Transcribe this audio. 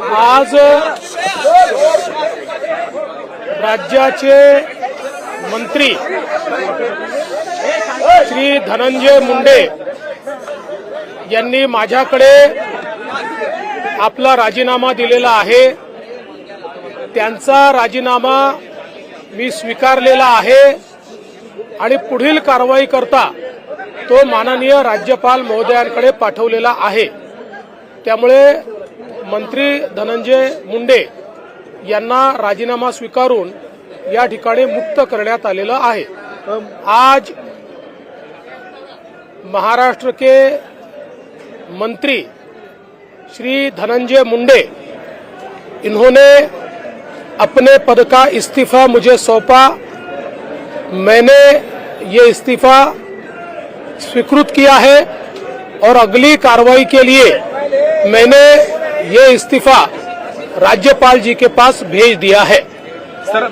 आज राज्याचे मंत्री श्री धनंजय मुंडे यांनी माझ्याकडे आपला राजीनामा दिलेला आहे। त्यांचा राजीनामा मी स्वीकारलेला आहे आणि पुढील कारवाई करता तो माननीय राज्यपाल महोदयांकडे पाठवलेला आहे। त्यामुळे मंत्री धनंजय मुंडे यांना राजीनामा स्वीकारून या ठिकाणी मुक्त करण्यात आलेलं आहे। आज महाराष्ट्र के मंत्री श्री धनंजय मुंडे इन्होंने अपने पद का इस्तीफा मुझे सौंपा। मैंने ये इस्तीफा स्वीकृत किया है और अगली कार्रवाई के लिए मैंने ये इस्तीफा राज्यपाल जी के पास भेज दिया है। सर